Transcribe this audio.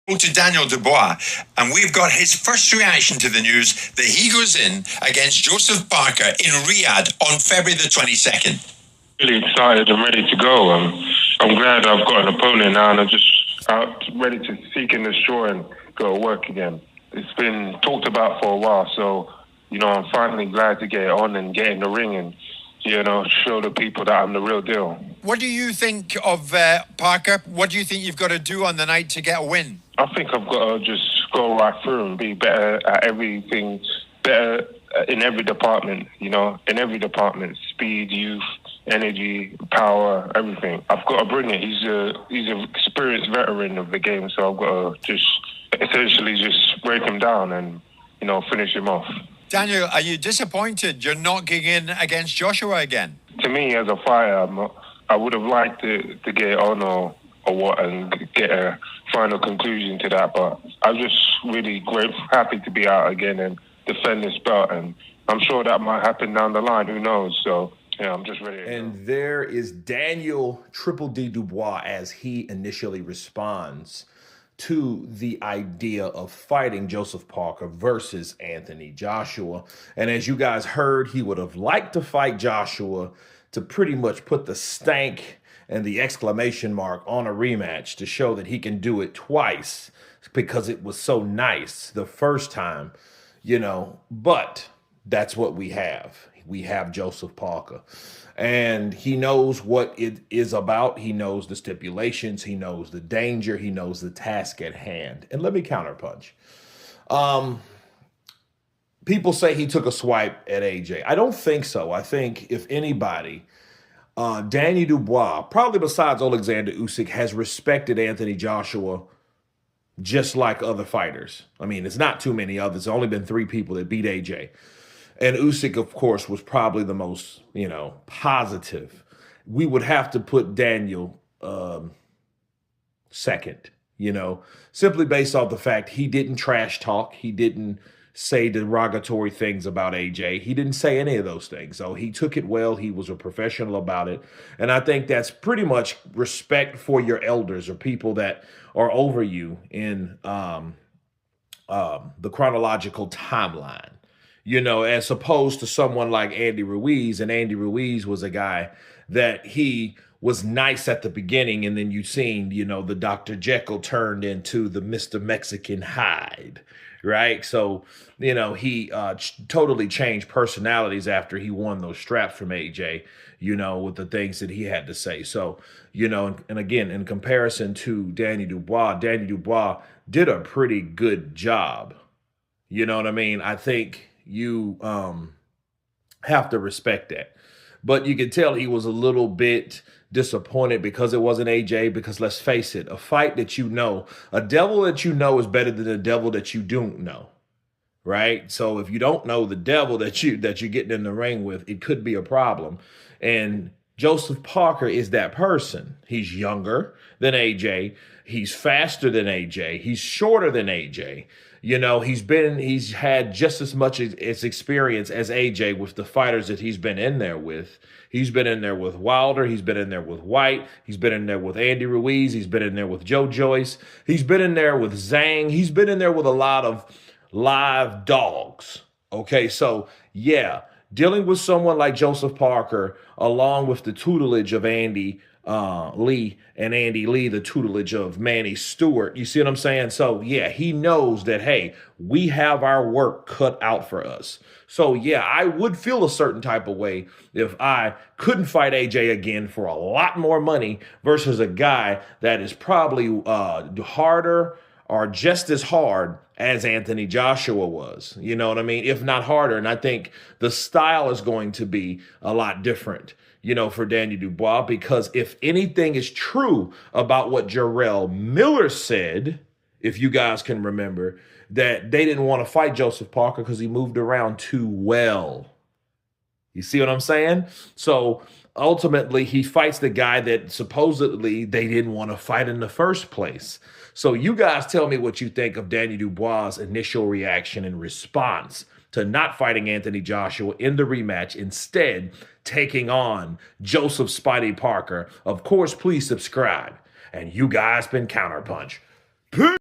To Daniel Dubois, and we've got his first reaction to the news that he goes in against Joseph Parker in Riyadh on February the 22nd. Really excited and ready to go. I'm glad I've got an opponent now, and I'm just out ready to seek in the shore and go to work again. It's been talked about for a while, so I'm finally glad to get it on and get in the ring and show the people that I'm the real deal. What do you think of Parker? What do you think you've got to do on the night to get a win? I think I've got to just go right through and be better at everything, better in every department, in every department, speed, youth, energy, power, everything. I've got to bring it. He's an experienced veteran of the game, so I've got to just essentially just break him down and, finish him off. Daniel, are you disappointed you're not getting in against Joshua again? To me, as a fighter, I would have liked to get it on or what and get a final conclusion to that, but I'm just really happy to be out again and defend this belt, and I'm sure that might happen down the line. Who knows? So yeah, I'm just ready. And there is Daniel Triple D Dubois as he initially responds to the idea of fighting Joseph Parker versus Anthony Joshua. And as you guys heard, he would have liked to fight Joshua to pretty much put the stank and the exclamation mark on a rematch to show that he can do it twice because it was so nice the first time, but that's what we have. We have Joseph Parker, and he knows what it is about. He knows the stipulations. He knows the danger. He knows the task at hand. And let me counterpunch. People say he took a swipe at AJ. I don't think so. I think if anybody, Danny Dubois, probably besides Alexander Usyk, has respected Anthony Joshua just like other fighters. I mean, it's not too many others. There's only been 3 people that beat AJ. And Usyk, of course, was probably the most, positive. We would have to put Daniel second, simply based off the fact he didn't trash talk. He didn't say derogatory things about AJ. He didn't say any of those things. So he took it well. He was a professional about it. And I think that's pretty much respect for your elders or people that are over you in the chronological timeline. As opposed to someone like Andy Ruiz. And Andy Ruiz was a guy that he was nice at the beginning, and then you seen, the Dr. Jekyll turned into the Mr. Mexican Hyde, right? So, he totally changed personalities after he won those straps from AJ, with the things that he had to say. So, and again, in comparison to Danny Dubois did a pretty good job. You know what I mean? I think you have to respect that. But you could tell he was a little bit disappointed because it wasn't AJ, because let's face it, a fight that a devil that is better than a devil that you don't know, right? So if you don't know the devil that you're getting in the ring with, it could be a problem. And Joseph Parker is that person. He's younger than AJ. He's faster than AJ. He's shorter than AJ. He's had just as much as experience as AJ with the fighters that he's been in there with. He's been in there with Wilder. He's been in there with White. He's been in there with Andy Ruiz. He's been in there with Joe Joyce. He's been in there with Zhang. He's been in there with a lot of live dogs. Okay, so yeah, dealing with someone like Joseph Parker, along with the tutelage of Andy Lee, and Andy Lee, the tutelage of Manny Stewart. You see what I'm saying? So yeah, he knows that, hey, we have our work cut out for us. So yeah, I would feel a certain type of way if I couldn't fight AJ again for a lot more money versus a guy that is probably harder or just as hard as Anthony Joshua was. You know what I mean? If not harder. And I think the style is going to be a lot different, for Daniel Dubois, because if anything is true about what Jarrell Miller said, if you guys can remember, that they didn't want to fight Joseph Parker because he moved around too well. You see what I'm saying? So ultimately, he fights the guy that supposedly they didn't want to fight in the first place. So you guys tell me what you think of Daniel Dubois' initial reaction and response to not fighting Anthony Joshua in the rematch, instead taking on Joseph Spidey Parker. Of course, please subscribe. And you guys been Counterpunch. Peace!